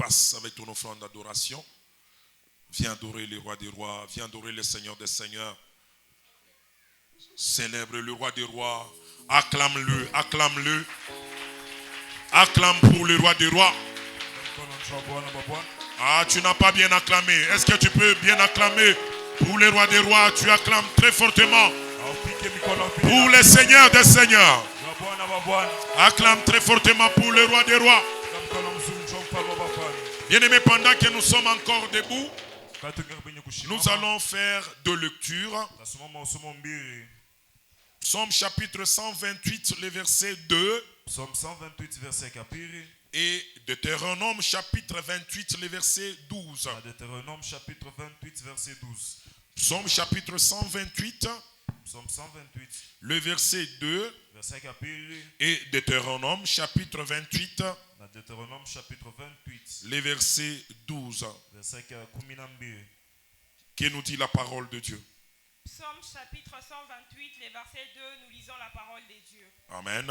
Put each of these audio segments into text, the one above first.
passe avec ton offrande d'adoration. Viens adorer le roi des rois. Viens adorer le Seigneur des seigneurs. Célèbre le roi des rois. Acclame-le, acclame-le. Acclame pour le roi des rois. Ah, tu n'as pas bien acclamé. Est-ce que tu peux bien acclamer pour le roi des rois? Tu acclames très fortement. Pour le Seigneur des seigneurs. Acclame très fortement pour le roi des rois. Bien-aimés, pendant que nous sommes encore debout, nous allons faire deux lectures. Psaume chapitre 128, le verset 2. Psaume 128, verset 4. Et Deutéronome chapitre 28, le verset 12. Deutéronome chapitre 28, verset 12. Psaume chapitre 128. Psaume 128. Le verset 2. Verset 4. Et Deutéronome chapitre 28. Deutéronome chapitre 28. Le verset 12. Verset 4. Que nous dit la parole de Dieu? Psaume chapitre 128, les versets 2, nous lisons la parole de Dieu. Amen.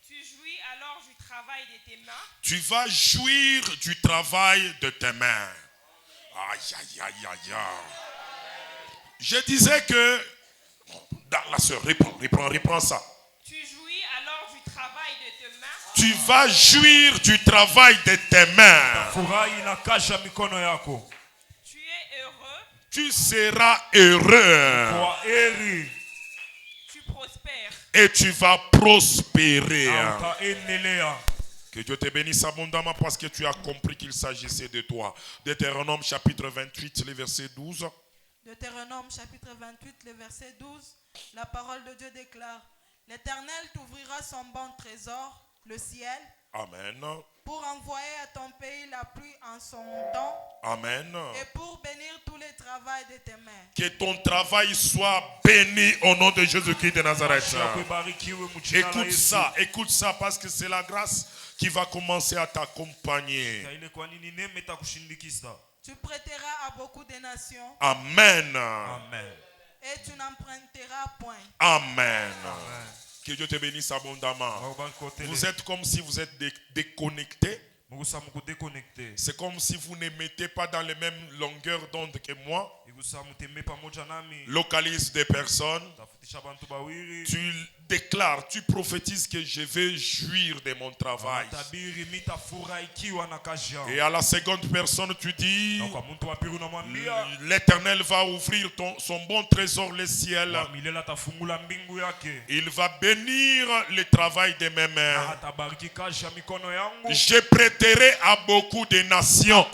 Tu jouis alors du travail de tes mains. Tu vas jouir du travail de tes mains. Aïe, aïe, aïe, aïe, aïe. Je disais que... La sœur, reprends ça. Tu jouis alors du travail de tes mains. Tu vas jouir du travail de tes mains. Tu es heureux. Tu seras heureux. Tu prospères. Et tu vas prospérer. Que Dieu te bénisse abondamment parce que tu as compris qu'il s'agissait de toi. Deutéronome chapitre 28, le verset 12. Deutéronome chapitre 28, le verset 12. La parole de Dieu déclare: L'Éternel t'ouvrira son bon trésor, le ciel. Amen. Pour envoyer à ton pays la pluie en son temps. Amen. Et pour bénir tous les travaux de tes mains. Que ton travail soit béni au nom de Jésus-Christ de Nazareth. Écoute ça parce que c'est la grâce qui va commencer à t'accompagner. Tu prêteras à beaucoup de nations. Amen. Amen. Et tu n'emprunteras point. Amen. Que Dieu te bénisse abondamment. Vous êtes comme si vous êtes déconnectés. C'est comme si vous ne mettez pas dans les mêmes longueurs d'onde que moi. Localise des personnes. Tu déclares, tu prophétises que je vais jouir de mon travail. Et à la seconde personne, tu dis: l'Éternel va ouvrir son bon trésor, le ciel. Il va bénir le travail de mes mains. Je prêterai à beaucoup de nations.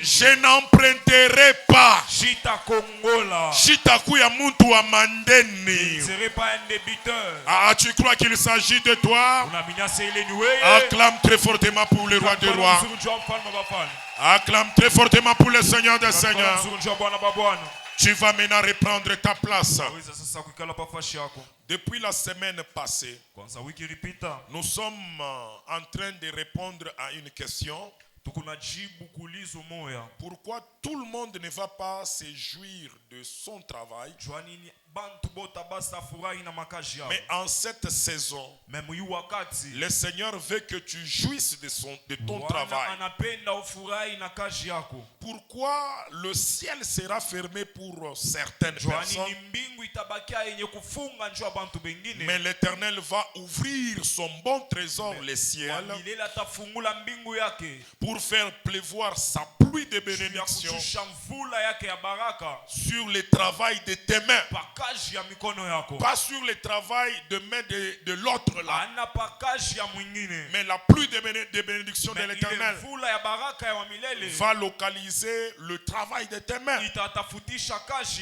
Je n'emprunterai pas. Shitakuya muntu wa mandeni. Ah, tu crois qu'il s'agit de toi? Acclame très fortement pour le roi des rois. Acclame très fortement pour le Seigneur des seigneurs. Tu vas maintenant reprendre ta place. Depuis la semaine passée, nous sommes en train de répondre à une question. Pourquoi tout le monde ne va pas se jouir de son travail? Mais en cette saison, le Seigneur veut que tu jouisses de ton travail. Pourquoi le ciel sera fermé pour certaines personnes? Mais l'Éternel va ouvrir son bon trésor, le ciel, pour faire pleuvoir sa pluie de bénédiction sur le travail de tes mains. Pas sur le travail de main de l'autre là. Mais la pluie de bénédiction de l'Éternel va localiser le travail de tes mains.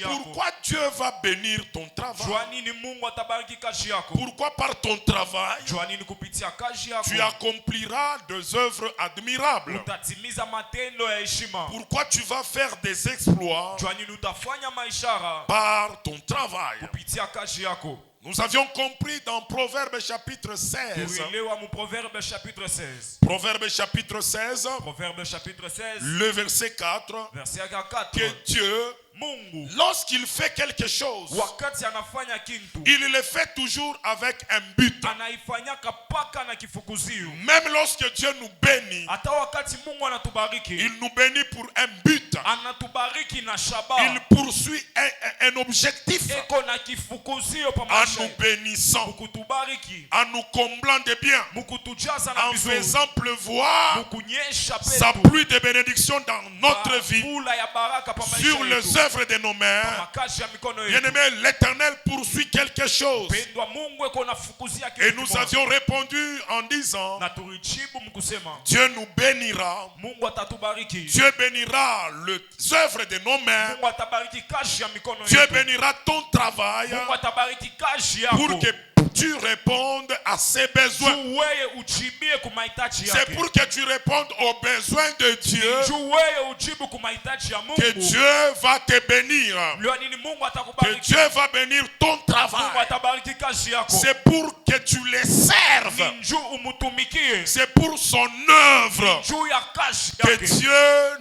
Pourquoi Dieu va bénir ton travail? Pourquoi par ton travail tu accompliras des œuvres admirables? Pourquoi tu vas faire des exploits par ton travail? Nous avions compris dans Proverbe chapitre 16. Proverbe chapitre 16. Le verset 4. Que Dieu Mungu lorsqu'il fait quelque chose, wakati anafanya kintu il le fait toujours avec un but. anaifanyaka paka na kifukuzio. Même lorsque Dieu nous bénit, Hata wakati Mungu anatubariki il nous bénit pour un but. anatubariki na Il shabaha. poursuit un objectif Eko na kifukuzio pa en maisha nous yetu. bénissant, Mukutubariki, en nous comblant de biens, mukutujaza na en vizuri, faisant pleuvoir mukunyesha sa petu pluie de bénédiction dans notre vie, mvula ya baraka pa maisha sur les yetu, œuvres de nos mains. makazi ya mikono yetu. Bien-aimé, l'Éternel poursuit quelque chose. Pendwa Mungu eko nafukuzia Et kitu nous kimoja. avions répondu en disant, Na tulijibu mkusema Dieu nous bénira. Mungu atatubariki. Dieu bénira les œuvres de nos mains. Mungu atabariki kazi ya mikono Dieu yetu. bénira ton travail Mungu atabariki kazi pour yako. que tu répondes à ses besoins. Juu wewe ujibie kwa mahitaji C'est yake. pour que tu répondes aux besoins de Dieu Juu wewe ujibu kwa mahitaji ya que Mungu. Dieu va te bénir. Leo nini Mungu Que atakubariki? Dieu va bénir ton Mungu travail. atabariki kazi yako. C'est pour que tu les serves. Ni njuu umutumikie. C'est pour son œuvre Juu ya kazi que yake. Dieu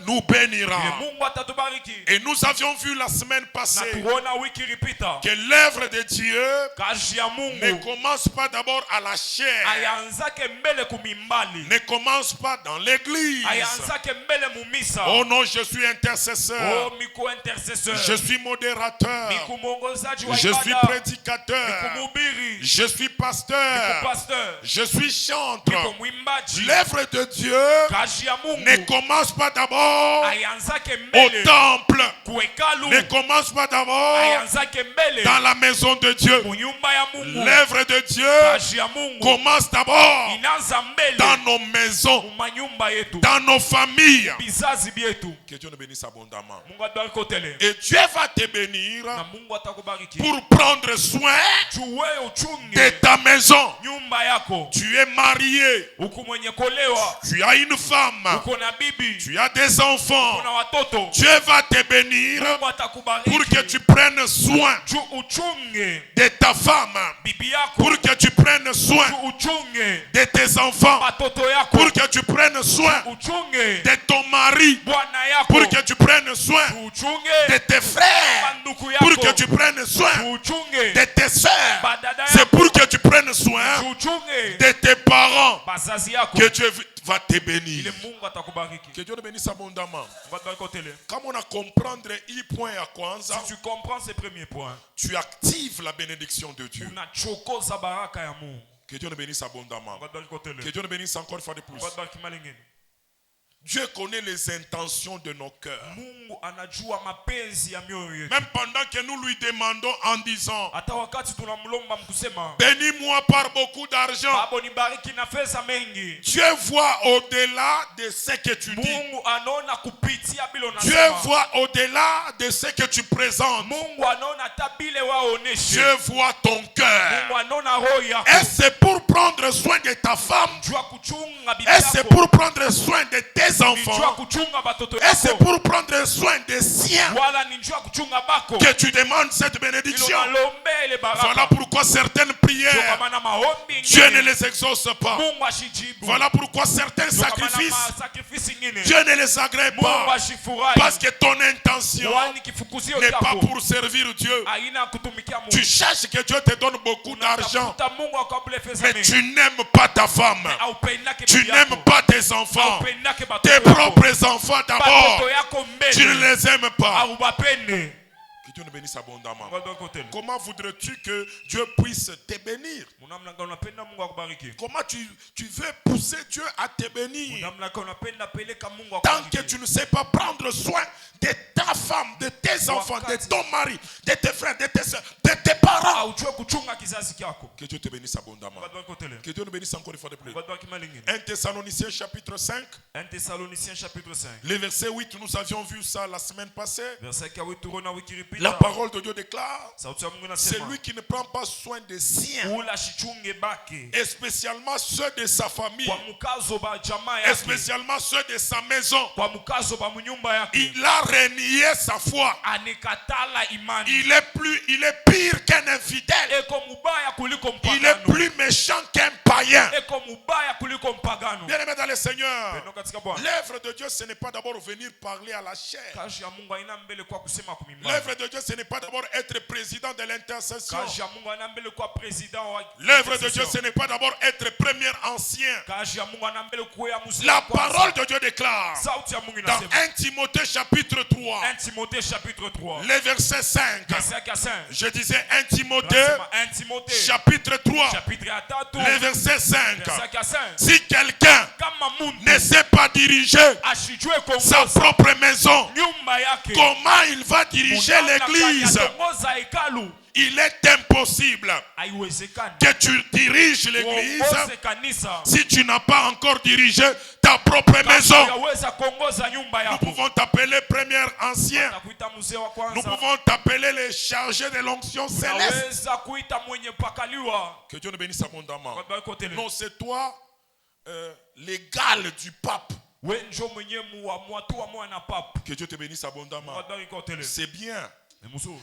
nous Ile bénira. Mungu atatubariki. Et nous avions vu la semaine Na passée tuona wiki ilipita que l'œuvre de Dieu kazi ya ne Mungu commence pas d'abord à la chair, ayanzake mbele kumimbali. ne commence pas dans l'église. Ayanzake mbele mumisa. Oh non, je suis intercesseur, Oh, miku intercesseur. je suis modérateur, Miku mwongozaji wa je suis ibada. prédicateur, Miku mhubiri. je suis Miku pasteur, pasteur. je suis chantre. Miku mwimbaji. L'œuvre de Dieu Kazi ya ne Mungu commence pas d'abord ayanzake au mbele temple, kuhekalu. ne commence pas d'abord Ayanzake mbele dans la maison de Dieu. munyumba ya Mungu. L'œuvre de Dieu Kazi ya Mungu commence d'abord inaanza mbele dans nos maisons, mumanyumba yetu, dans nos familles. bizazi byetu. Que Dieu nous bénisse abondamment. Mungu atubariki utele. Et Dieu va te bénir Na Mungu atakubariki. pour prendre soin Juu wewe de uchunge ta maison. nyumba yako. Tu es marié, Uko mwenye kolewa, tu as une femme, uko na bibi, tu as des enfants. uko na watoto. Dieu va te bénir Mungu pour atakubariki. que tu prennes soin Juu uchunge de ta femme, bibi yako. pour que tu prennes soin Juu uchunge de tes enfants, watoto yako. pour que tu prennes soin Uchunge de ton mari, bwana yako. pour que tu prennes soin Uchunge de tes frères, banduku pour yako. que tu prennes soin Uchunge de tes soeurs. badada C'est yako. pour que tu prennes soin Uchunge de tes parents bazazi yako. que Dieu va te Ile bénir. Mungu atakubariki. Que Dieu nous bénisse abondamment. Mungu atakubariki utele. Comme on a comprendre hii point ya kwanza, Si tu comprends ces premiers points, tu actives la bénédiction de Dieu. unachokoza baraka ya Mungu. Que Dieu nous bénisse abondamment. Mungu atakubariki utele. Que Dieu nous bénisse encore une fois de plus. Mungu atakubariki malingine. Dieu connaît les intentions de nos cœurs. Mungu anajua mapenzi ya mioyo yetu. Même pendant que nous lui demandons en disant, Hata wakati tunamlomba mkusema, bénis-moi par beaucoup d'argent, Baba nibariki na pesa mengi. Dieu voit au-delà de ce que tu dis. Mungu anaona kupitia bila Dieu unasema. voit au-delà de ce que tu présentes. Mungu anaona hata bila waoneshe. Dieu voit ton cœur. Mungu anaona roho yako. Et c'est pour prendre soin de ta femme. Jua kuchunga bibi Et c'est yako. pour prendre soin de tes Jua enfants. kuchunga batoto Et c'est yako. pour prendre soin des siens Wala ni jua kuchunga bako. que tu demandes cette Ilo bénédiction. nalombe ile baraka. Voilà pourquoi certaines Jua prières, kama na maombi Dieu ne ingine. les exauce pas. Mungu ashijibu. Voilà pourquoi certains Jua kama na sacrifices, masakrifisi ingine. Dieu ne les agrée Mungu pas. ashifurahi. Parce que ton intention Wani kifukuzio n'est pas chako. pour servir Dieu. Haina kutumikia Mungu. Tu cherches que Dieu te donne beaucoup d'argent, Unatafuta Mungu akabule pesa mais mingi. tu n'aimes pas ta femme. Haupendake Tu bibi yako. n'aimes pas tes enfants. Haupendake batoto Tes yako. propres enfants d'abord. Batoto yako Tu ne mbele. les aimes pas. Haubapende. Que Dieu nous bénisse abondamment. Mungu akutele. Comment voudrais-tu que Dieu puisse te bénir? Namna gani unapenda Mungu akubariki? Comment tu veux pousser Dieu à te bénir? Namna gani unapenda peleka Mungu Tant akubariki? que tu ne sais pas prendre soin de ta femme, de tes enfants, de ton mari, de tes frères, de tes soeurs, de tes parents. Haujue kuchunga kizazi chako. Que Dieu te bénisse abondamment. Mungu akutele. Que Dieu nous bénisse encore une fois de plus. Mungu akubariki malingine. 1 Thessaloniciens chapitre 5, 1 Thessaloniciens chapitre 5. le verset 8, nous avions vu ça la semaine passée. Verset 8 turona wiki ilipita. La parole de Dieu déclare, c'est lui qui ne prend pas soin des siens, et spécialement ceux de sa famille, et spécialement ceux de sa maison. Il a renié sa foi. Il est pire qu'un infidèle. Il est plus méchant qu'un païen. Bien-aimé dans le Seigneur, l'œuvre de Dieu, ce n'est pas d'abord venir parler à la chair. L'œuvre de Dieu, ce n'est pas d'abord être président de l'intercession. L'œuvre de Dieu, ce n'est pas d'abord être premier ancien. La parole de Dieu déclare dans 1 Timothée chapitre 3, le verset 5. Je disais 1 Timothée chapitre 3, le verset 5. Si quelqu'un ne sait pas diriger sa propre maison, comment il va diriger l'église? Il est impossible que tu diriges l'église si tu n'as pas encore dirigé ta propre maison. Nous pouvons t'appeler premier ancien. Nous pouvons t'appeler les chargés de l'onction céleste. Que Dieu nous bénisse abondamment. Non, c'est toi l'égal du pape. Que Dieu te bénisse abondamment. C'est bien.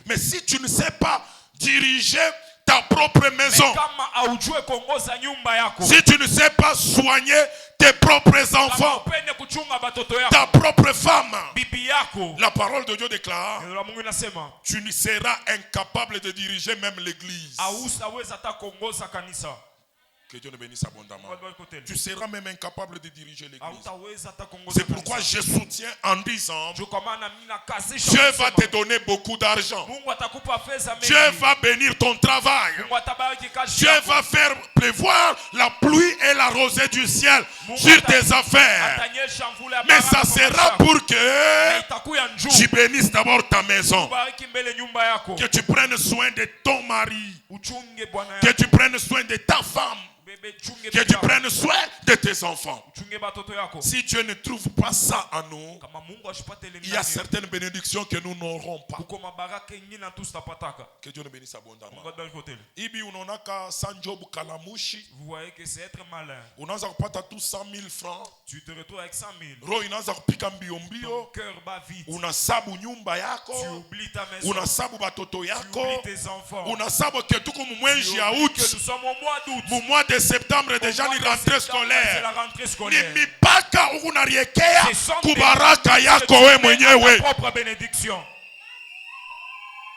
Mais si tu ne sais pas diriger ta propre maison, si tu ne sais pas soigner tes propres enfants, ta propre femme, la parole de Dieu déclare, tu ne seras incapable de diriger même l'église. Que Dieu nous bénisse abondamment. Tu seras même incapable de diriger l'église. C'est pourquoi je soutiens en disant, Dieu va te donner beaucoup d'argent. Dieu va bénir ton travail. Dieu va faire pleuvoir la pluie et la rosée du ciel sur tes affaires. Mais ça sera pour que tu bénisses d'abord ta maison. Que tu prennes soin de ton mari. Que tu prennes soin de ta femme. Que tu prennes soin de tes enfants. Si Dieu ne trouve pas ça en nous, il y a certaines bénédictions que nous n'aurons pas. Que Dieu nous bénisse abondamment. Ibi unonaka sanjobu kalamushi. Vous voyez que c'est être malin. Unaanza kupata tout 100 000 francs. Tu te retrouves avec 100 000. Roho inaanza kupika mbio mbio. Ton cœur bat vite. Unasabu nyumba yako. Tu oublies ta maison. Unasabu batoto yako. Tu oublies tes enfants. Unasabu que tuko mumwezi ya août. Que nous sommes au mois d'août. Mu mois de septembre déjà ni rentrée scolaire. C'est la rentrée scolaire. Ni mipaka unariekea kubaraka yako we mwenyewe. Propre bénédiction.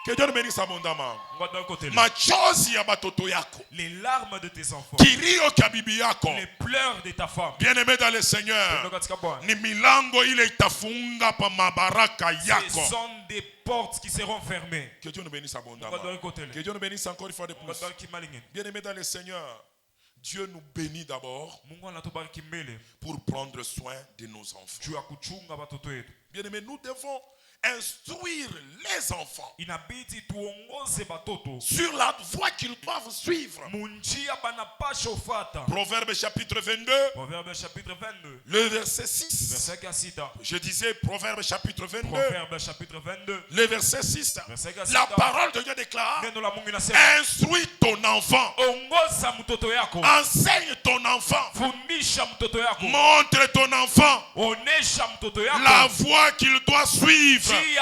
Que Dieu nous bénisse abondamment. Machozi ya batoto yako. Les larmes de tes enfants. Kilio cha bibi yako. Les pleurs de ta femme. Bien-aimé dans le Seigneur. Ni milango ile itafunga pa mabaraka yako. Ce sont des portes qui seront fermées. Que Dieu nous bénisse abondamment. Que Dieu nous bénisse encore une fois de plus. Bien-aimé dans le Seigneur. Dieu nous bénit d'abord pour prendre soin de nos enfants. Bien-aimé, nous devons instruire les enfants sur la voie qu'ils doivent suivre. Proverbe chapitre 22, le verset 6. Je disais Proverbe chapitre 22, le verset 6. La parole de Dieu déclare: instruis ton enfant, enseigne ton enfant, montre ton enfant la voie qu'il doit suivre. Et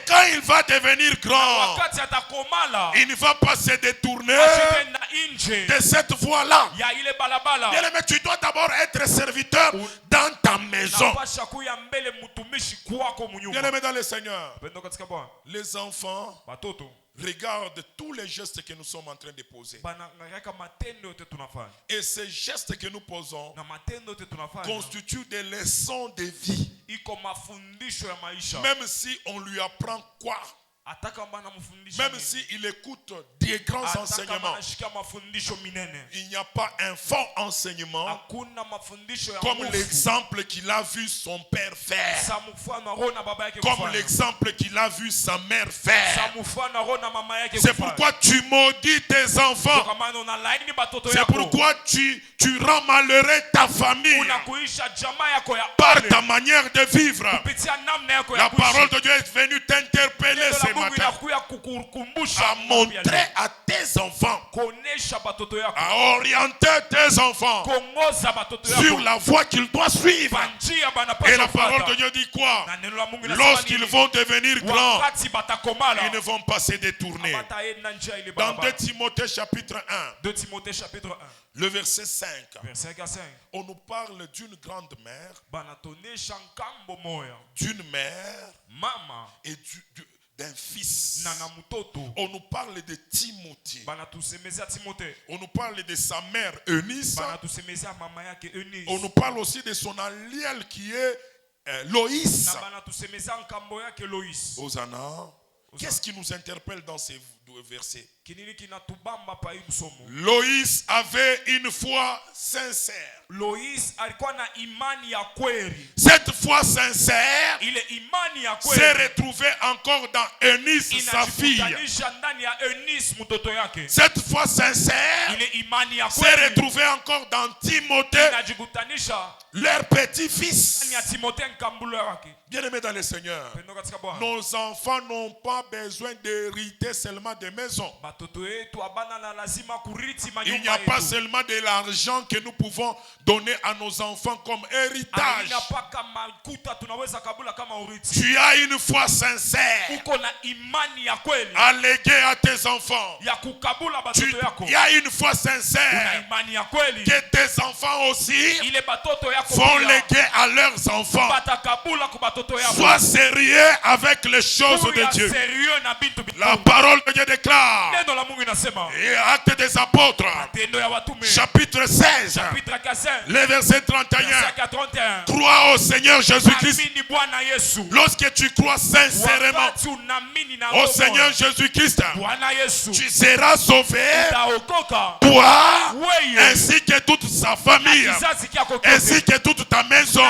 quand il va devenir grand, il ne va pas se détourner de cette voie-là. Bien-aimé, tu dois d'abord être serviteur dans ta maison. Bien-aimé dans le Seigneur, les enfants regardent tous les gestes que nous sommes en train de poser. Et ces gestes que nous posons constituent des leçons de vie. Même si on lui apprend quoi? Même s'il écoute des grands enseignements, il n'y a pas un fort enseignement comme l'exemple qu'il a vu son père faire, comme l'exemple qu'il a vu sa mère faire. C'est pourquoi tu maudis tes enfants. C'est pourquoi tu rends malheureux ta famille par ta manière de vivre. La parole de Dieu est venue t'interpeller ce matin, à montrer à tes enfants, à orienter tes enfants sur la voie qu'ils doivent suivre. Et la parole de Dieu dit quoi? Lorsqu'ils vont devenir grands, ils ne vont pas se détourner. Dans 2 Timothée chapitre 1, le verset 5, on nous parle d'une grande mère, d'une mère et d'un fils. On nous parle de Timothée. On nous parle de sa mère Eunice. On nous parle aussi de son allié qui est Loïs. Hosanna. Qu'est-ce qui nous interpelle dans ces versets? Loïs avait une foi sincère. Cette foi sincère s'est retrouvée encore dans Eunice, sa fille. Cette foi sincère s'est retrouvée encore dans Timothée, leur petit-fils. Bien-aimés dans le Seigneur, nos enfants n'ont pas besoin d'hériter seulement des maisons. Il n'y a pas seulement de l'argent que nous pouvons donner à nos enfants comme héritage. Tu as une foi sincère à léguer à tes enfants. Tu as une foi sincère que tes enfants aussi vont léguer à leurs enfants. Sois sérieux avec les choses de Dieu. La parole de Dieu déclare, et Actes des Apôtres, chapitre 16, le verset 31, crois au Seigneur Jésus-Christ. Lorsque tu crois sincèrement au Seigneur Jésus-Christ, tu seras sauvé, toi, ainsi que toute sa famille, ainsi que toute ta maison.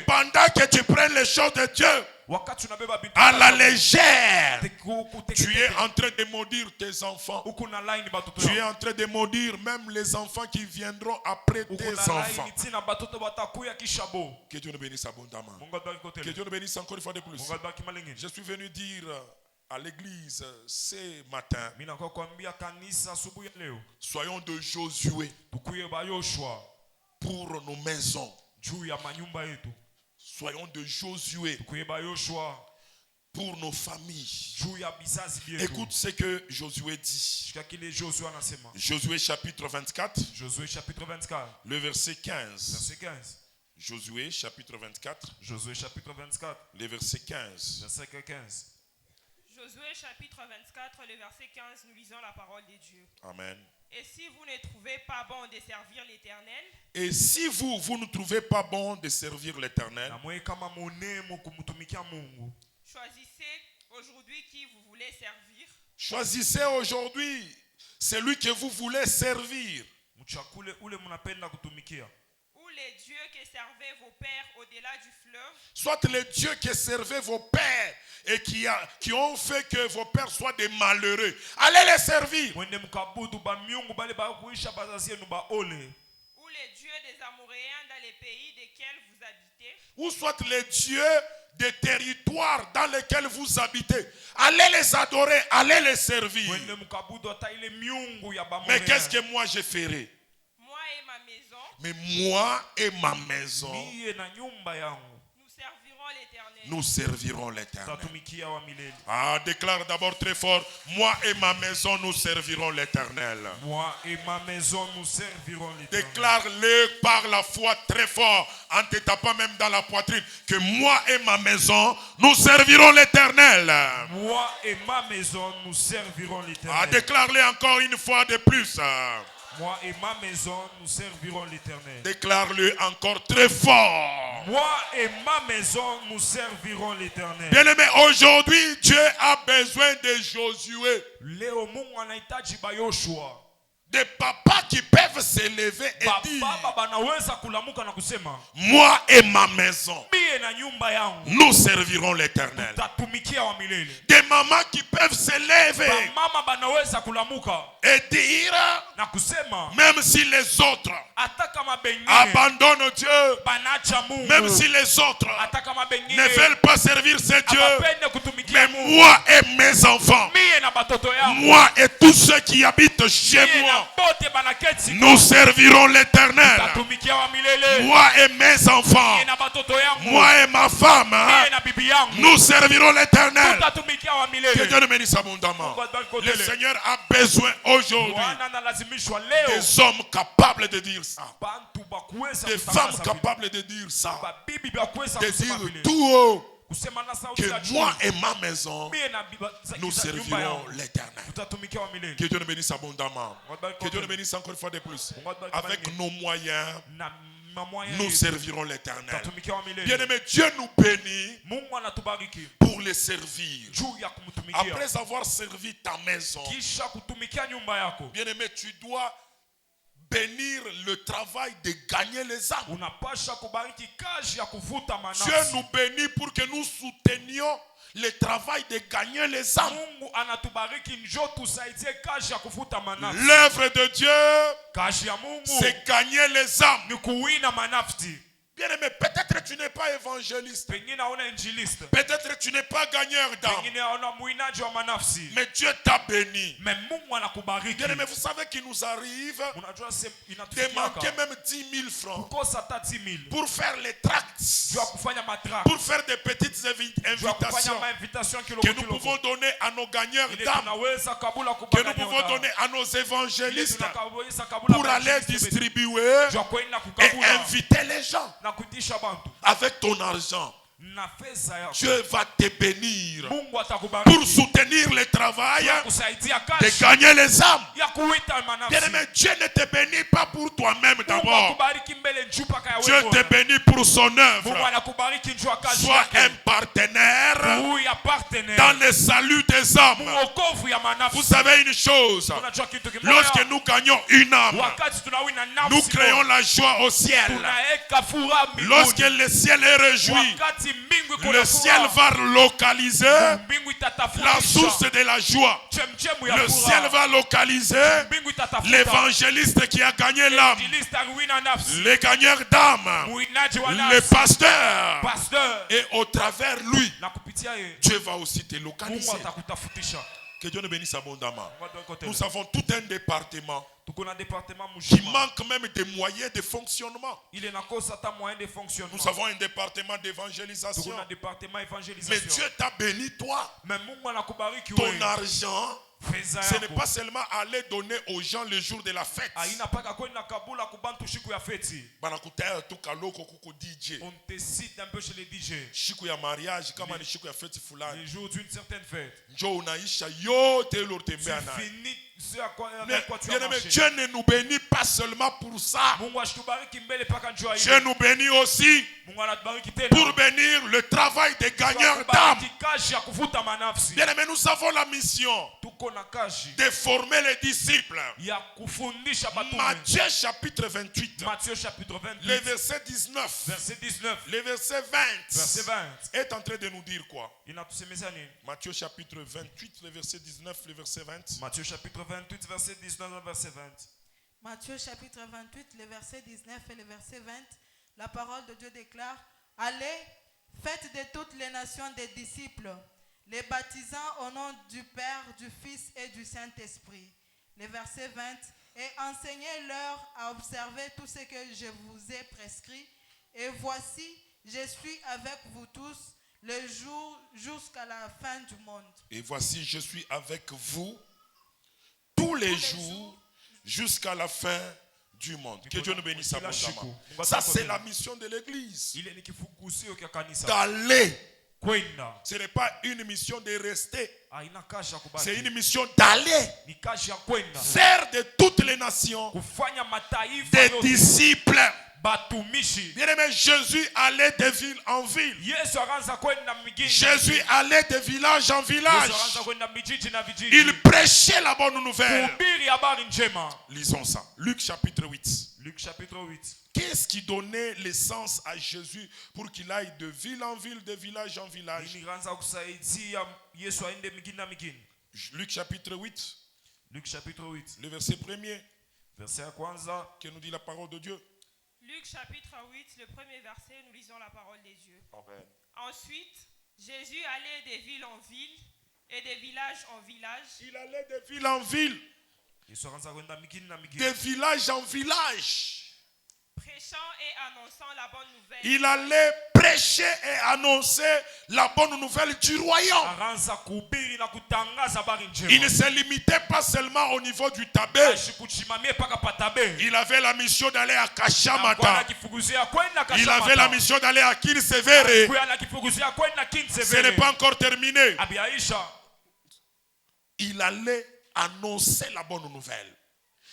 Pendant que tu prennes les choses de Dieu à la légère, tu es en train de maudire tes enfants. Tu es en train de maudire même les enfants qui viendront après tes enfants. Que Dieu nous bénisse abondamment. Que Dieu nous bénisse encore une fois de plus. Je suis venu dire à l'église ce matin, soyons de Josué pour nos maisons. Soyons de Josué pour nos familles. Écoute ce que Josué dit. Josué chapitre 24. Le verset 15. Josué chapitre 24. Le verset 15. Josué chapitre 24, le verset 15, nous lisons la parole de Dieu. Amen. Et si vous ne trouvez pas bon de servir l'Éternel, et si vous ne trouvez pas bon de servir l'Éternel, choisissez aujourd'hui qui vous voulez servir. Choisissez aujourd'hui celui que vous voulez servir. Ou les dieux que servaient vos pères au-delà du fleuve. Soit les dieux que servaient vos pères et qui ont fait que vos pères soient des malheureux. Allez les servir. Ou les dieux des Amoréens dans les pays desquels vous habitez. Ou soit les dieux des territoires dans lesquels vous habitez. Allez les adorer, allez les servir. Mais qu'est-ce que moi je ferai? Moi et ma maison. Mais moi et ma maison, nous servirons l'Éternel. Ah, déclare d'abord très fort, moi et ma maison, nous servirons l'Éternel. Moi et ma maison, nous servirons l'Éternel. Déclare-le par la foi très fort, en te tapant même dans la poitrine, que moi et ma maison, nous servirons l'Éternel. Moi et ma maison, nous servirons l'Éternel. Ah, déclare-le encore une fois de plus. Moi et ma maison, nous servirons l'Éternel. Déclare-le encore très fort. Moi et ma maison, nous servirons l'Éternel. Bien-aimé, aujourd'hui, Dieu a besoin de Josué. Leo Mungu anahitaji Yoshua. Des papas qui peuvent s'élever et dire, moi et ma maison, nous servirons l'Éternel. Des mamans qui peuvent s'élever et dire, même si les autres abandonnent Dieu, même si les autres ne veulent pas servir ce Dieu, mais moi et mes enfants, moi et tous ceux qui habitent chez moi, nous servirons l'Éternel. Moi et mes enfants, moi et ma femme, nous servirons l'Éternel. Que Dieu nous bénisse abondamment. Le Seigneur a besoin aujourd'hui des hommes capables de dire ça, des femmes capables de dire ça, de dire tout haut que moi et ma maison, nous servirons l'Éternel. Que Dieu nous bénisse abondamment. Que Dieu nous bénisse encore une fois de plus. Avec nos moyens, nous servirons l'Éternel. Bien-aimé, Dieu nous bénit pour les servir. Après avoir servi ta maison, bien-aimé, tu dois bénir le travail de gagner les âmes. Dieu nous bénit pour que nous soutenions le travail de gagner les âmes. L'œuvre de Dieu, c'est gagner les âmes. Bien-aimé, peut-être tu n'es pas évangéliste. Peut-être tu n'es pas gagneur d'âme. Mais Dieu t'a béni. Bien-aimé, vous savez qu'il nous arrive de manquer même 10 000 francs pour faire les tracts, pour faire des petites invitations que nous pouvons donner à nos gagneurs d'âme, que nous pouvons donner à nos évangélistes pour aller distribuer et inviter les gens. Avec ton argent, Dieu va te bénir pour soutenir le travail de gagner les âmes. Bien-aimé, Dieu ne te bénit pas pour toi-même d'abord. Dieu te bénit pour son œuvre. Sois un partenaire dans le salut des âmes. Vous savez une chose, lorsque nous gagnons une âme, nous créons la joie au ciel. Lorsque le ciel est réjoui, le ciel va localiser la source de la joie. Le ciel va localiser l'évangéliste qui a gagné l'âme, les gagneurs d'âme, le pasteur. Et au travers lui, Dieu va aussi te localiser. Que Dieu nous bénisse abondamment. Nous avons tout un département qui manque même des moyens de fonctionnement. Nous avons un département d'évangélisation. Mais Dieu t'a béni, toi. Ton argent, ce n'est pas seulement aller donner aux gens le jour de la fête. On décide un peu chez les DJ. Shiku ya mariage, kama ni shiku ya fête fulani. Les jours d'une certaine fête. Njo unaisha yote lortembea na. Dieu ne nous bénit pas seulement pour ça. Dieu nous bénit aussi pour bénir le travail des gagneurs d'âme. Bien aimé, nous avons la mission de former les disciples. Matthieu chapitre 28, le verset 19, le verset 20 est en train de nous dire quoi? Matthieu chapitre 28, le verset 19, le verset 20. Matthieu chapitre 28, verset 19 et verset 20. Matthieu chapitre 28, le verset 19 et le verset 20. La parole de Dieu déclare: allez, faites de toutes les nations des disciples, les baptisant au nom du Père, du Fils et du Saint-Esprit. Le verset 20. Et enseignez-leur à observer tout ce que je vous ai prescrit. Et voici, je suis avec vous tous le jour jusqu'à la fin du monde. Et voici, je suis avec vous tous les jours jusqu'à la fin du monde. Que Dieu nous bénisse abondamment. Ça, c'est la mission de l'église. D'aller Ce n'est pas une mission de rester. Haina kazi ya kubaki. C'est une mission d'aller Ni kazi ya kwenda. faire de toutes les nations Kufanya mataifa des yote disciples. batumishi. Bien-aimé, Jésus allait de ville en ville. Yesu akaanza kwenda mjini. Jésus allait de village en village. Yesu akaanza kwenda mijiji na vijiji. Il prêchait la bonne nouvelle. Kuhubiri habari njema. Lisons ça. Luc chapitre 8. Luc chapitre 8. Qu'est-ce qui donnait l'essence à Jésus pour qu'il aille de ville en ville, de village en village? Nikaanza kusaidia Yesu aende mjini na mjini. Luc chapitre 8. Luc chapitre 8. Le verset 1er. Verset ya kwanza. Que nous dit la parole de Dieu. Luc chapitre 8, le premier verset, nous lisons la parole de Dieu. Amen. Ensuite, Jésus allait de ville en ville et de village en village. Il allait de ville en ville, Yesu akaanza kwenda mjini na mjini. de village en village. Prêchant et annonçant la bonne nouvelle. Il allait prêcher et annoncer la bonne nouvelle du royaume. Akaanza kuhubiri na kutangaza habari njema. Il ne se limitait pas seulement au niveau du tabé. Ashikuchimamie paka patabe. Il avait la mission d'aller à Kashamata. Il Il avait la mission d'aller à Kinsevere. Ce Ce n'est pas encore terminé. Abiaisha. Il allait annoncer la bonne nouvelle.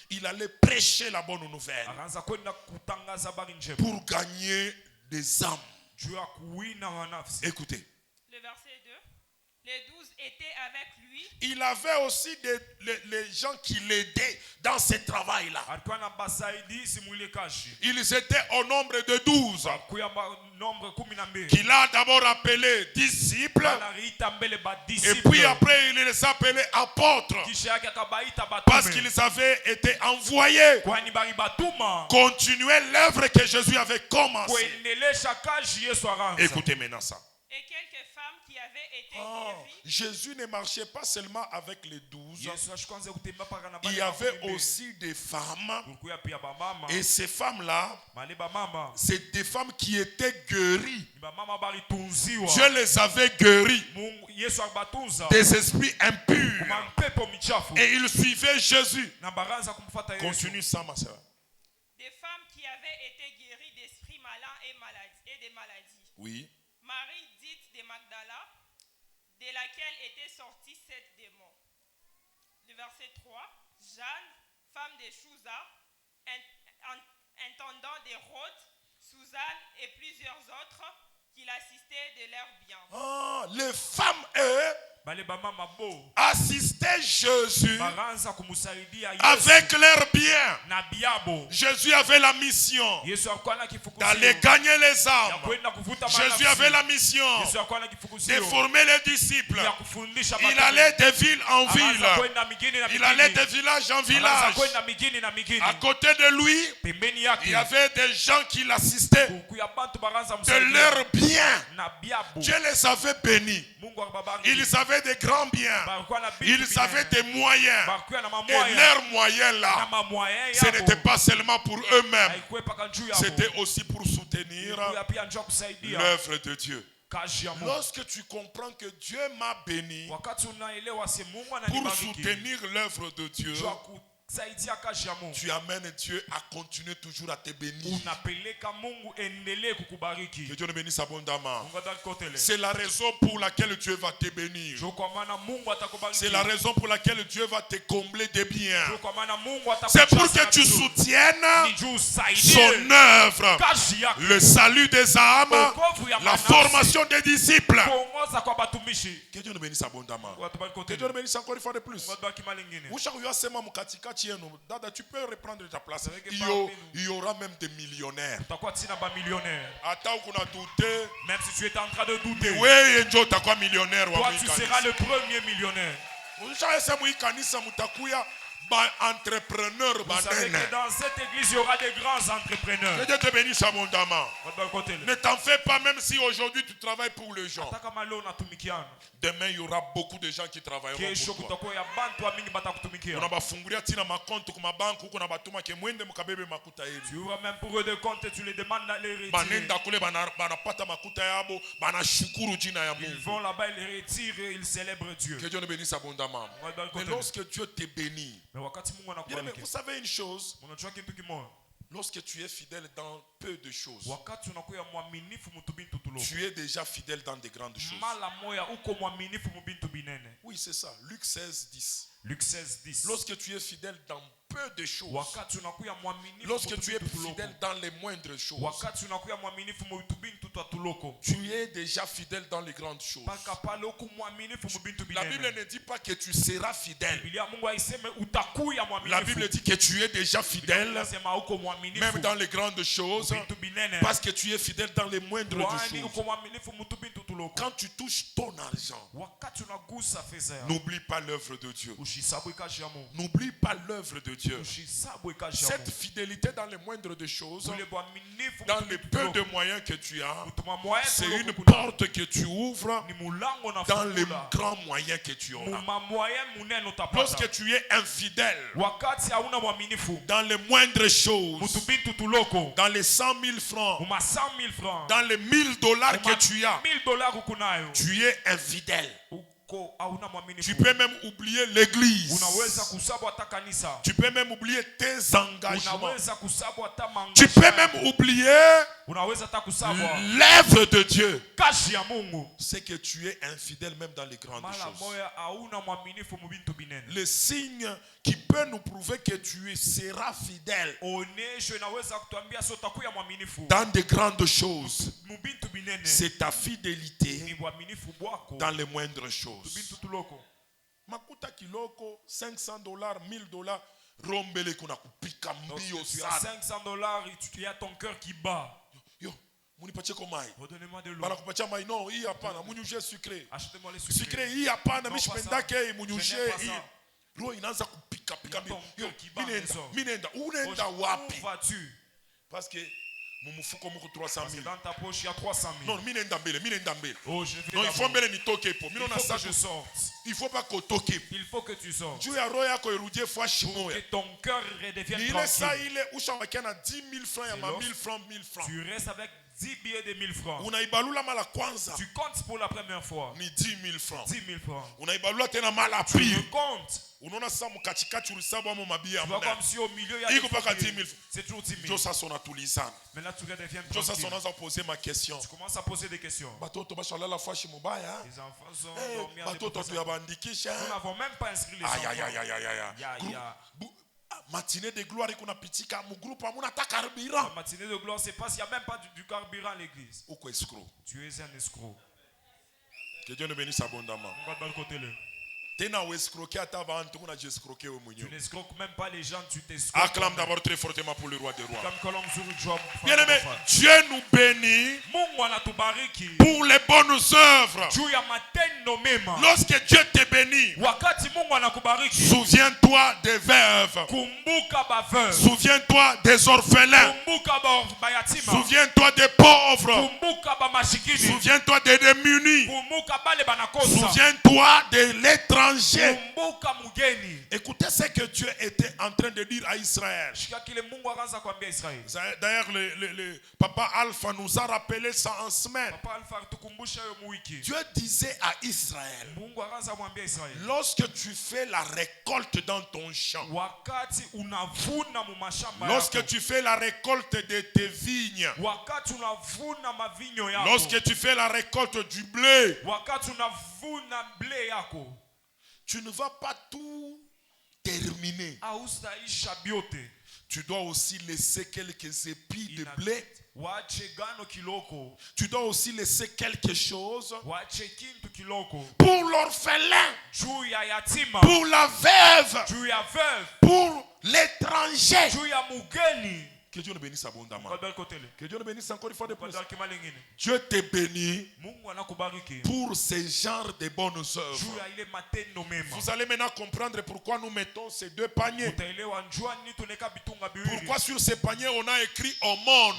Il allait prêcher la bonne nouvelle Akaanza kwenda kutangaza habari njema. pour gagner des âmes. Juu ya kuwina wanafsi. Écoutez. Le verset 2. Les 12 étaient avec lui. Il avait aussi les gens qui l'aidaient dans ce travail-là. Alikuwa na basaidizi mwile kazi. Ils étaient au nombre de 12. Kuya nombre 12. Qu'il a d'abord appelé disciples. Anaita mbele ba Et disciples. puis après, il les appelait apôtres. Kisha yake akabaita batume. Parce qu'ils avaient été envoyés. Kwani bari batuma. Continuer l'œuvre que Jésus avait commencée. Kuendelesha kazi Yesu akaanza. Écoutez maintenant ça. Et quelques femmes qui avaient été guéries. Jésus ne marchait pas seulement avec les 12. Yesu ashikwanza kutembea paka na Il y avait aussi des femmes. Kulikuwa pia bamama. Et ces femmes-là, Mali bamama. c'est des femmes qui étaient guéries. Ni bamama bari tunziwa. Dieu les avait guéries Mungu Yesu akabatunza. des esprits impurs. Kuma mpepo michafu. Et ils suivaient Jésus. Na baraza kumfuata Yesu. Continue ça, ma soeur. Des femmes qui avaient été guéries d'esprits malins et des maladies. Oui. Marie dite de Magdala, de laquelle étaient sortis 7 démons. Le verset 3. Jeanne, femme de Chouza, intendant d'Hérode, Suzanne et plusieurs autres qui l'assistaient de leurs biens. Les femmes, eux, Bale bamama bo. assistaient Jésus Baranza kumusaidia Yesu. avec leurs biens. Na biabo. Jésus avait la mission Yesu alikuwa na kifukusio. d'aller gagner les Ya âmes. kwenda kuvuta Jésus avait la mission Yesu alikuwa na de kifukusio. former les disciples. Ya kufundisha Il allait de ville en Akaanza ville. kwenda mijini na Il allait de mijini. village en Akaanza village. kwenda mijini na mijini. À côté de lui, Pembeni il yake. y avait des gens qui l'assistaient Kuya bantu baranza de msaidia. leurs biens. Na biabo. Dieu les avait bénis. Mungu akabariki. Ils avaient de grands biens. Balikuwa na bitu Ils avaient des moyens. Balikuwa na Et mamoya. leurs moyens Na là, mamoya ce yabo. n'était pas seulement pour eux-mêmes. Haikuwa paka juu yabo. C'était aussi pour soutenir Kuya pia njoo kusaidia. l'œuvre de Dieu. Kazi ya Mungu. Lorsque tu comprends que Dieu m'a béni Wakati unaelewa si Mungu pour ananibariki. soutenir l'œuvre de Dieu, Jua kusaidia kazi ya Mungu. tu amènes Dieu à continuer toujours à te bénir. Unapeleka Mungu endelee kukubariki. Que Dieu nous bénisse abondamment. Mungu atakutele. C'est la raison pour laquelle Dieu va te bénir. Jua kwa maana Mungu atakubariki. C'est la raison pour laquelle Dieu va te combler de biens. Jua kwa maana Mungu C'est pour atakujaza que tu na vitu. soutiennes Ni juu usaidie son œuvre, kazi yake. le salut des âmes, Wokovu ya la manafsi. formation des disciples. Kuongoza kwa batumishi. Que Dieu nous bénisse abondamment. Mungu atubariki Que kote. Dieu nous bénisse encore une fois de plus. Mungu atubariki mali nyingine. Dada, tu peux reprendre ta place. C'est vrai que Il y aura même des millionnaires. Utakuwa tina ba millionnaire. Attends qu'on a douté. Même si tu es en train de douter. Oui, Enjo utakuwa millionnaire. Toi tu seras le premier millionnaire. Entrepreneur Vous savez que dans cette église, il y aura des grands entrepreneurs. Que Dieu te bénisse abondamment. Ne t'en fais pas, même si aujourd'hui tu travailles pour les gens. Demain, il y aura beaucoup de gens qui travailleront pour toi. Tu auras même pour eux des comptes et tu les demandes d'aller retirer. Ils vont là-bas, ils les retirent et ils célèbrent Dieu. Que Dieu nous bénisse abondamment. Mais lorsque Dieu te bénit, Mais wakati Mungu bien, mais anakubariki. vous savez une chose, Lorsque tu es fidèle dans peu de choses, tu es déjà fidèle dans des grandes choses. Oui, c'est ça. Luc 16, 10. Luc 16, 10. Lorsque tu es fidèle dans peu de choses, lorsque tu es fidèle dans les moindres choses, tu es déjà fidèle dans les grandes choses. La Bible ne dit pas que tu seras fidèle. La Bible dit que tu es déjà fidèle même dans les grandes choses, parce que tu es fidèle dans les moindres choses. Quand tu touches ton argent, n'oublie pas l'œuvre de Dieu. N'oublie pas l'œuvre de Dieu. Cette fidélité dans les moindres des choses, dans les peu de moyens que tu as, c'est une porte que tu ouvres dans les grands moyens que tu auras. Lorsque tu es infidèle dans les moindres choses, dans les 100 000 francs, dans les $1000 que tu as, tu es infidèle. Tu peux même oublier l'église. Tu peux même oublier tes engagements. Tu peux même oublier l'œuvre de Dieu. C'est que tu es infidèle même dans les grandes choses. Le signe qui peut nous prouver que tu seras fidèle dans des grandes choses, c'est ta fidélité dans les moindres choses. Makuta kiloko, $500, $1000, rombele kuna kupika mbio sana. Tu as ton cœur qui bat. Yo, munipatie komai. Redonnez-moi de l'eau. Bala kupatia mai non, hii hapana, munyuje sucré. Achetez-moi les sucré. Sucré hii hapana, mimi sipendake munyuje hii. Roho inaanza kupika pika mbio. Yo, unaenda wapi? Parce que mumufuko muko 300 000. Dans ta poche, il y a 300 000. Non, minenda mbele. Oh, je vais. Non, il faut mbele nitoke po. Il faut que je sorte. Il faut pas que toke. Il faut que tu sortes. Dieu a roya ko irudie fois shimoya. Que ton cœur redevienne tranquille. Il est ça, il est usha wakena 10 000 francs, ya 1000 francs, 1000 francs. Tu restes avec 10 billets de 1000 francs. Unaibalula mala kwanza. Tu comptes pour la première fois. Ni 10 000 francs. 10 000 francs. Unaibalula tena mala tu pire. Tu comptes. Unaona sasa mkatikati ulisaba mu mabia amna. Comme si au milieu il y a iko paka 10 000. C'est toujours 10 000. Jo sasa unatulizana. Mais là tu redeviens tranquille. Jo sasa unaanza poser ma question. Tu commences à poser des questions. Batoto bashalala fashi mubaya. Les enfants sont dormis. Batoto tu yabandikisha. Nous n'avons même pas inscrit les enfants. Matinée de gloire qu'on a petit comme groupe amuna ta carburant. Matinée de gloire c'est pas s'il y a même pas du carburant à l'église. Ou quoi escroc? Tu es un escroc. Que Dieu nous bénisse abondamment. On va dans le côté là. Tu n'escroques même pas les gens, tu t'escroques. Acclame d'abord très fortement pour le roi des rois. Bien aimé, Dieu nous bénit pour les bonnes œuvres. Lorsque Dieu te bénit, souviens-toi des veuves. Souviens-toi des orphelins. Souviens-toi des pauvres. Souviens-toi des démunis. Souviens-toi de l'étranger. Écoutez ce que Dieu était en train de dire à Israël. D'ailleurs, le papa Alpha nous a rappelé ça en semaine. Dieu disait à Israël, lorsque tu fais la récolte dans ton champ, lorsque tu fais la récolte de tes vignes, lorsque tu fais la récolte du blé, tu ne vas pas tout terminer. Tu dois aussi laisser quelques épis de blé. Tu dois aussi laisser quelque chose pour l'orphelin, pour la veuve, pour l'étranger. Que Dieu nous bénisse abondamment. Que Dieu nous bénisse encore une fois de plus. Dieu te bénit pour ce genre de bonnes œuvres. Vous allez maintenant comprendre pourquoi nous mettons ces deux paniers. Pourquoi sur ces paniers on a écrit aumône.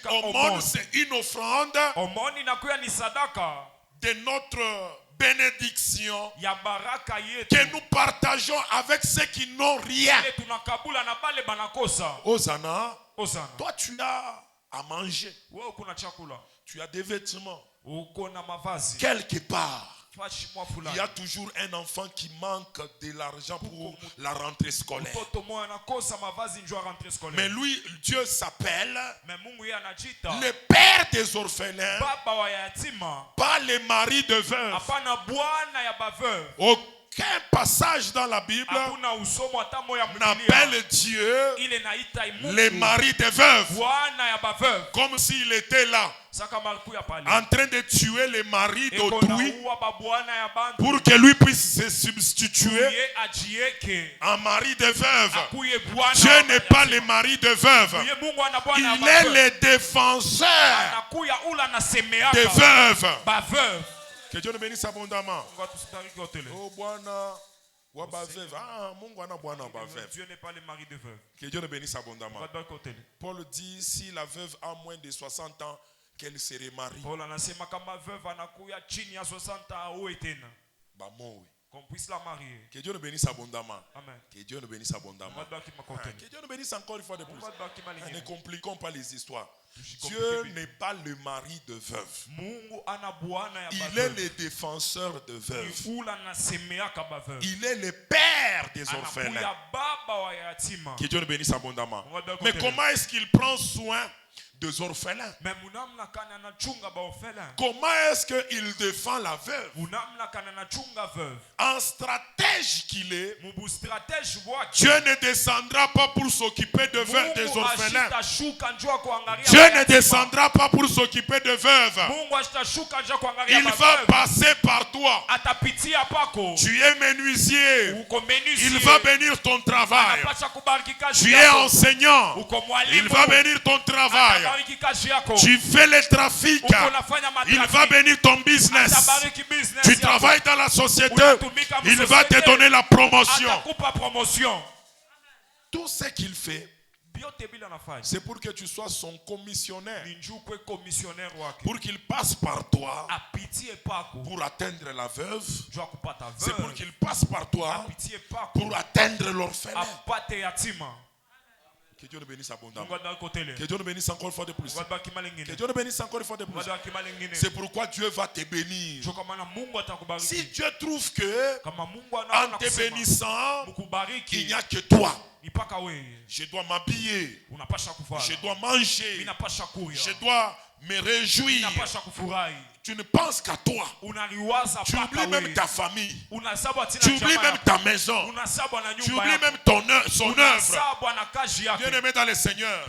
Aumône, c'est une offrande de notre bénédiction que nous partageons avec ceux qui n'ont rien. Hosanna, toi tu as à manger, tu as des vêtements quelque part. Il y a toujours un enfant qui manque de l'argent pour la rentrée scolaire. Mais lui, Dieu s'appelle le père des orphelins, pas les maris de veuves. Aucun passage dans la Bible n'appelle Dieu les maris des veuves, comme s'il était là en train de tuer les maris d'autrui pour que lui puisse se substituer en mari de veuve. Dieu n'est pas le mari de veuve. Il est le défenseur des veuves. Que Dieu nous bénisse abondamment. Oh, Bwana. Dieu n'est pas le mari de veuve. Que Dieu nous bénisse abondamment. Paul dit, si la veuve a moins de 60 ans, qu'elle se remarie. Qu'on puisse la marier. Que Dieu nous bénisse abondamment. Amen. Que Dieu nous bénisse abondamment. Que Dieu nous bénisse encore une fois de plus. Ne compliquons pas les histoires. Dieu n'est pas le mari de veuve. Il est le défenseur de veuve. Il est le père des orphelins. Que Dieu nous bénisse abondamment. Mais comment est-ce qu'il prend soin des orphelins? Comment est-ce qu'il défend la veuve? En stratège qu'il est, Dieu ne descendra pas pour s'occuper de veuves, des orphelins. Dieu ne descendra pas pour s'occuper de veuves. Il va passer par toi. Tu es menuisier. Il va bénir ton travail. Tu es enseignant. Il va bénir ton travail. Tu fais le trafic, il va bénir ton business. Tu travailles dans la société, il va te donner la promotion. Tout ce qu'il fait, c'est pour que tu sois son commissionnaire, pour qu'il passe par toi pour atteindre la veuve. C'est pour qu'il passe par toi pour atteindre l'orphelin. Que Dieu nous bénisse abondamment. Que Dieu nous bénisse encore une fois de plus. Que Dieu nous bénisse encore une fois de plus. C'est pourquoi Dieu va te bénir. Si Dieu trouve que en te bénissant, il n'y a que toi, je dois m'habiller, je dois manger, je dois me réjouir. Tu ne penses qu'à toi. Tu oublies même ta famille. Tu oublies même ta maison. Tu oublies même son œuvre. Bien-aimé dans le Seigneur,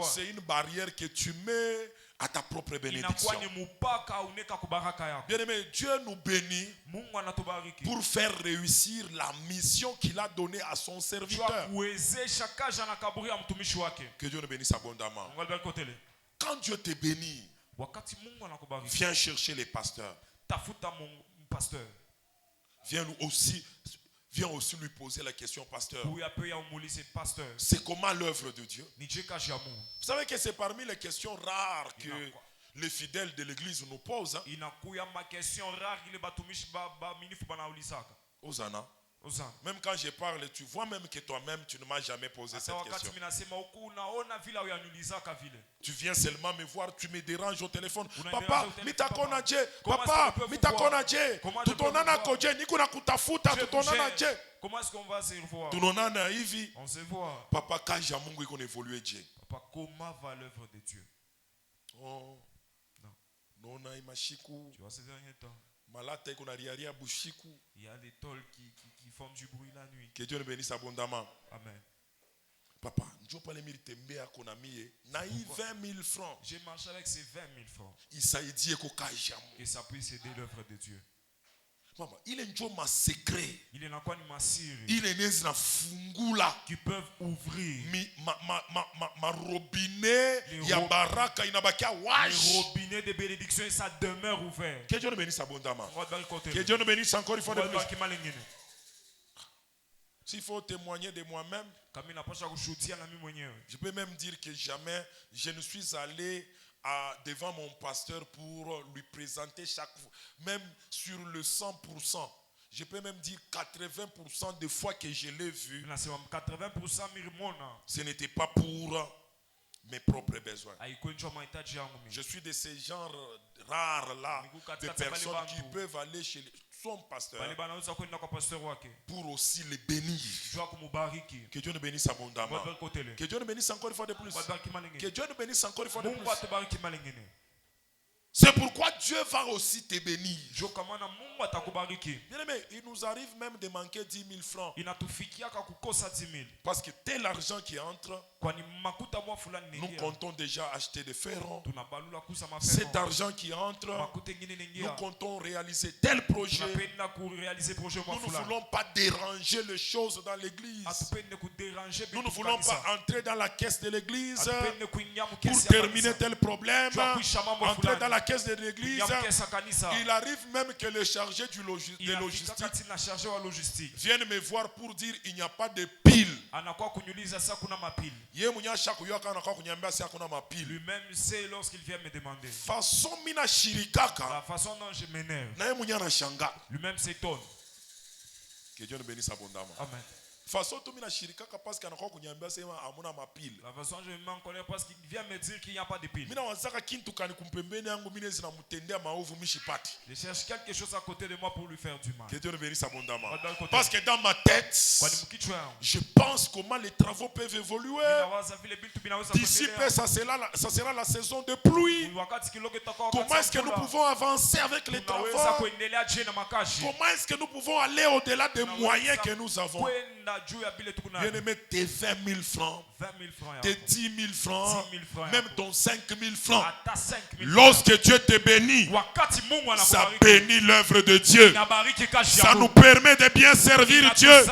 c'est une barrière que tu mets à ta propre bénédiction. Bien-aimé, Dieu nous bénit pour faire réussir la mission qu'il a donnée à son serviteur. Que Dieu nous bénisse abondamment. Quand Dieu te bénit, viens chercher les pasteurs. Viens aussi lui poser la question, pasteur. C'est comment l'œuvre de Dieu? Vous savez que c'est parmi les questions rares que les fidèles de l'église nous posent. Hosanna. Même quand je parle, tu vois même que toi-même, tu ne m'as jamais posé cette question. Tu viens seulement me voir, tu me déranges au téléphone. Papa, mitakona je. Papa, mitakona je. Tutonana koje, nikuna kutafuta, tutonana je. Comment est-ce qu'on va se revoir? Tunonana hivi. On se voit. Papa, kaja Mungu iko évoluer je. Papa, comment va l'œuvre de Dieu? Oh. Non. Nona imashiku. Tu vois ces derniers temps. Malata iko na riaria bushiku. Il y a des tôles qui font du bruit la nuit. Que Dieu nous bénisse abondamment. Amen. Papa, njo pale miri tembea kona mie na 20 000 francs. J'ai marché avec ces 20 000 francs. Isaidie ko kaja. Que ça puisse aider l'œuvre de Dieu. Mama, il est njo ma secret. Il est dans quoi ma siri. Il est nezi na fungula. Qui peuvent ouvrir. Ma robinet ya baraka inabakia wash. Les robinets de bénédiction et ça demeure ouvert. Que Dieu nous bénisse abondamment. Que Dieu nous bénisse encore une fois de plus. S'il faut témoigner de moi-même, je peux même dire que jamais je ne suis allé devant mon pasteur pour lui présenter chaque fois, même sur le 100%. Je peux même dire 80% des fois que je l'ai vu. Ce n'était pas pour mes propres besoins. Je suis de ces genres rares là, de personnes qui peuvent aller chez son pasteur pour aussi les bénir. Que Dieu nous bénisse abondamment. Que Dieu nous bénisse encore une fois de plus. Que Dieu nous bénisse encore une fois de plus. C'est pourquoi Dieu va aussi te bénir. Bien aimé, il nous arrive même de manquer 10 000 francs. Parce que tel argent qui entre, nous comptons déjà acheter des ferrons. Cet argent qui entre, nous comptons réaliser tel projet. Nous ne voulons pas déranger les choses dans l'église. Nous ne voulons pas entrer dans la caisse de l'église pour terminer tel problème. Entrer dans la caisse de l'église. Il arrive même que le chargé de logistique vienne me voir pour dire il n'y a pas de pile. Lui-même sait lorsqu'il vient me demander. La façon dont je m'énerve. Lui-même s'étonne. Que Dieu nous bénisse abondamment. Amen. La façon dont je m'en connais parce qu'il vient me dire qu'il n'y a pas de pile. Je cherche quelque chose à côté de moi pour lui faire du mal. Que Dieu nous bénisse abondamment. Parce que dans ma tête, je pense comment les travaux peuvent évoluer. D'ici peu, ça sera la saison de pluie. Comment est-ce que nous pouvons avancer avec les travaux? Comment est-ce que nous pouvons aller au-delà des moyens que nous avons? Bien-aimé, tes 20 000 francs, tes 10 000 francs, même ton 5 000 francs. Lorsque Dieu te bénit, ça bénit l'œuvre de Dieu. Ça nous permet de bien servir Dieu.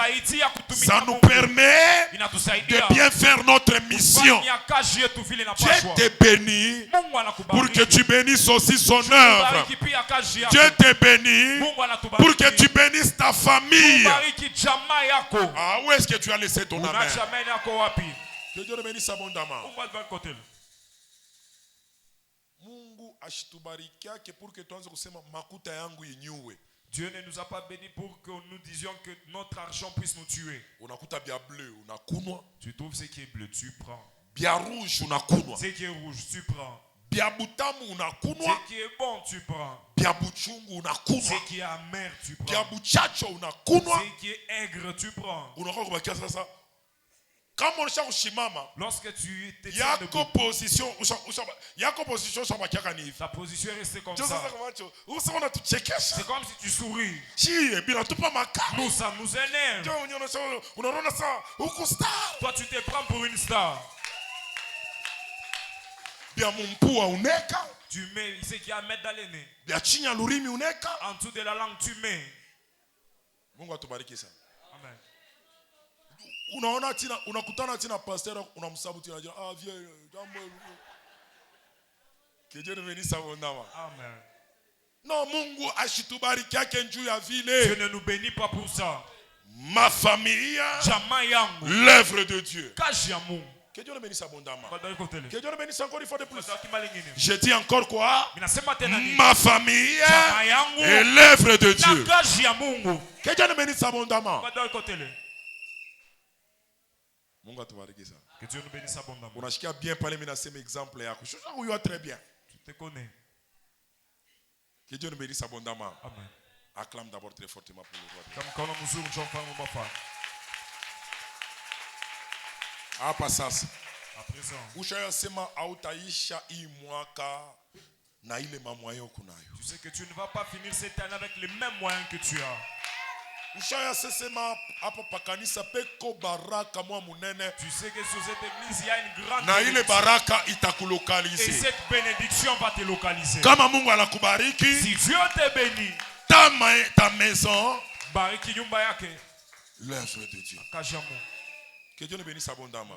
Ça nous permet de bien faire notre mission. Dieu te bénit pour que tu bénisses aussi son œuvre. Dieu te bénit pour que tu bénisses ta famille. Ah, où est-ce que tu as laissé ton amen? Que Dieu te bénisse abondamment. Mungu ashitubariki pour que tuanze kusema makuta yangu inyue. Dieu ne nous a pas bénis pour que nous disions que notre argent puisse nous tuer. Unakuta bia bleu unakunwa. Tu trouves ce qui est bleu, tu prends. Bia rouge unakunwa. Ce qui est rouge, tu prends. Bia butamu unakunwa. Ce qui est bon, tu prends. Bia buchungu unakunwa. Ce qui est amer, tu prends. Bia buchacho unakunwa. Ce qui est aigre, tu prends. Unakuwa kubakia sasa. Quand on cherche chimama, lorsque tu te tiens debout, ta position est restée comme ça. C'est comme si tu souris. Nous, ça nous énerve. Toi, tu te prends pour une star. Tu mets ce qu'il y a à mettre dans les nez. En dessous de la langue, tu mets. Amen. Unakutana tina pasteur unamsabuti unajua vieux jambo. Que Dieu nous bénisse abondamment. Amen. Non, Mungu ashitubariki yake njuu ya vile. Dieu ne nous bénit pas pour ça. Ma famille, jamaa yangu, l'œuvre de Dieu. Kazi ya Mungu. Que Dieu nous bénisse abondamment. Que Dieu nous bénisse encore une fois de plus. Je dis encore quoi? Ma famille et l'œuvre de Dieu. Que Dieu nous bénisse abondamment. Que Dieu nous bénisse abondamment. Unashikia bien pale mimi nasema exemple yako. Shosha huyo très bien. Tu te connais. Que Dieu nous bénisse abondamment. Amen. Acclame d'abord très fortement pour le roi. Hapa sasa. À présent. Ushayasema hautaisha hii mwaka na ile mamwayo kunayo. Tu sais que tu ne vas pas finir cette année avec les mêmes moyens que tu as. Ushayasema hapo pakanisa peko baraka mwa munene. Tu sais que sur cette église il y a une grande na ile baraka itakulokalize. Et cette bénédiction va te localiser. Kama Mungu anakubariki, si Dieu te bénit, ta maison, bariki nyumba yake, l'œuvre de Dieu. Que Dieu nous bénisse abondamment.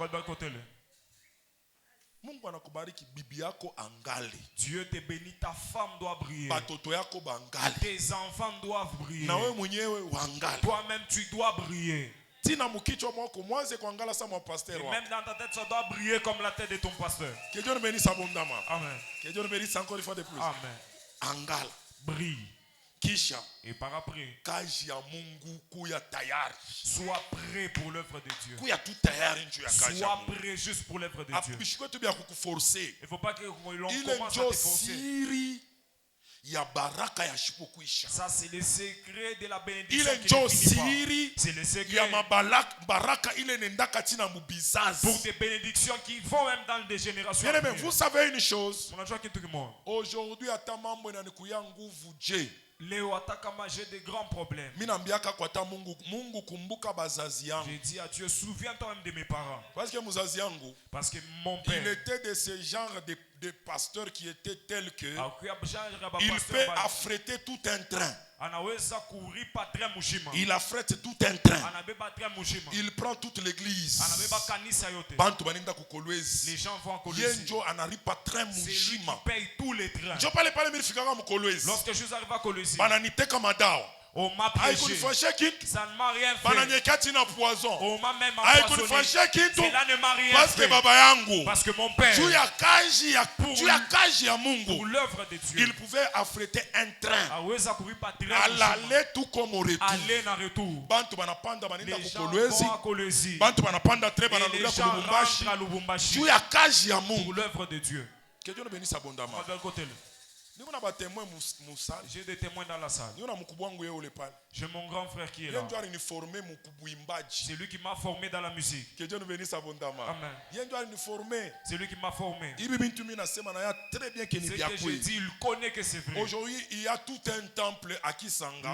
Mungu anakubariki bibi yako angali. Dieu te bénit, ta femme doit briller. Batoto yako bangali. Tes enfants doivent briller. Na wewe mwenyewe wangali. Toi-même tu dois briller. Tina mukichwa mwako mwanze kuangala sa mon pasteur. Même dans ta tête ça doit briller comme la tête de ton pasteur. Que Dieu nous bénisse abondamment. Amen. Que Dieu nous bénisse encore une fois de plus. Amen. Angala. Brille. Kisha. Et par après, Kaji ya Mungu kuya tayari. sois prêt pour l'œuvre de Dieu. Kuya tout tayari nju ya kaji. Sois prêt juste pour l'œuvre de Dieu. Apishiko tu bia kukuforcer. Il ne faut pas que l'on Il commence à est te forcer. siri ya baraka ya shipokuisha. Ça, c'est le secret de la Il bénédiction. est siri C'est le ya secret baraka ile nendaka tina mubizazi. pour des bénédictions qui vont même dans des générations. Bien aimé, vous savez une chose. Aujourd'hui, à ta maman, on a nguvu je. Léo Atakama, j'ai des grands problèmes. J'ai dit à Dieu, souviens-toi même de mes parents. Parce que mon père, il était de ce genre de pasteur qui était tel que il peut affréter tout un train. Il affrète tout un train. Il prend toute l'église. Les gens vont à Kolwezi. C'est lui qui paye tous les trains. Lorsque je suis arrivé à Kolwezi, on m'a prêché. Ça ne m'a rien fait. On m'a même empoisonné. Cela ne m'a rien fait. Parce que mon père, pour l'œuvre de Dieu, il pouvait affréter un train. À l'aller tout comme au retour. Aller en retour. Les gens vont à Kolwezi. Et les gens rentrent à Lubumbashi. Pour l'œuvre de Dieu. Que Dieu nous bénisse abondamment. J'ai des témoins dans la salle. J'ai mon grand frère qui est là. C'est lui qui m'a formé dans la musique. Que Dieu nous bénisse abondamment. Amen. C'est lui qui m'a formé. Ce que je dis, il connaît que c'est vrai. Aujourd'hui, il y a tout un temple à Kisanga.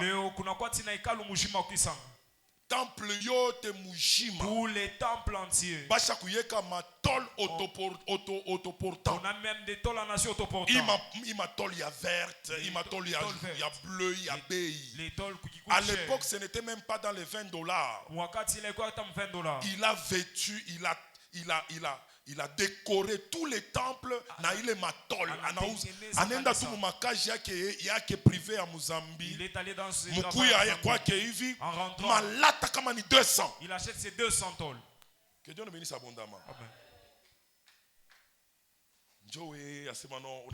Temple yote mujima. Pour les temples entiers. Basha kuyeka matol autoportant. On a même des tôles en acier autoportant. Ima tol ya verte, ima tol ya bleu, ya beige. Les tôles qui coûtent à l'époque, ce n'était même pas dans les $20. Il a vêtu, il a décoré tous les temples na ile matol. Anenda tu mumakaji yake privé à Mozambique. Il est allé dans ce Mukuya kwake hivi malata kama ni 200. Il achète ses 200 tôles. Que Dieu nous bénisse abondamment. Amen. Joe asemano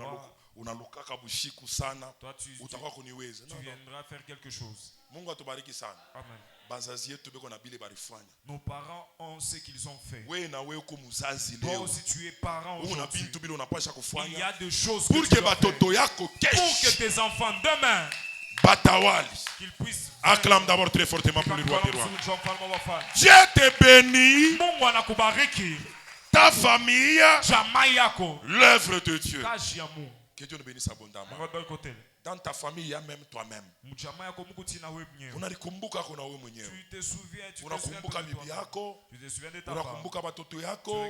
unalukaka bushiku sana utakuwa kuniweza. Tu viendras faire quelque chose. Mungu atubariki sana. Amen. Nos parents ont ce qu'ils ont fait. Toi aussi tu es parent aujourd'hui. Il y a des choses pour que tes enfants demain qu'ils puissent. Acclame d'abord très fortement pour le roi des rois. Dieu te bénit. Ta famille. L'œuvre de Dieu. Que Dieu nous bénisse abondamment. Dans ta famille, il y a même toi-même. Unakumbuka kuna wewe mwenyewe. Unakumbuka bibi yako. Unakumbuka watoto yako.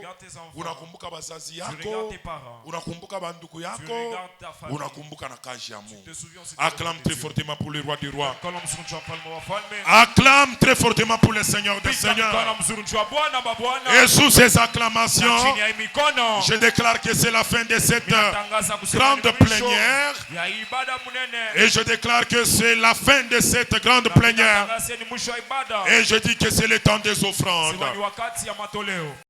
Unakumbuka wazazi yako. Unakumbuka banduku yako. Unakumbuka na kazi ya Mungu. Acclame très fortement pour le roi des rois. Acclame très fortement pour le Seigneur des seigneurs. Et sous ces acclamations, je déclare que c'est la fin de cette grande plénière. Et je déclare que c'est la fin de cette grande plénière. Et je dis que c'est le temps des offrandes.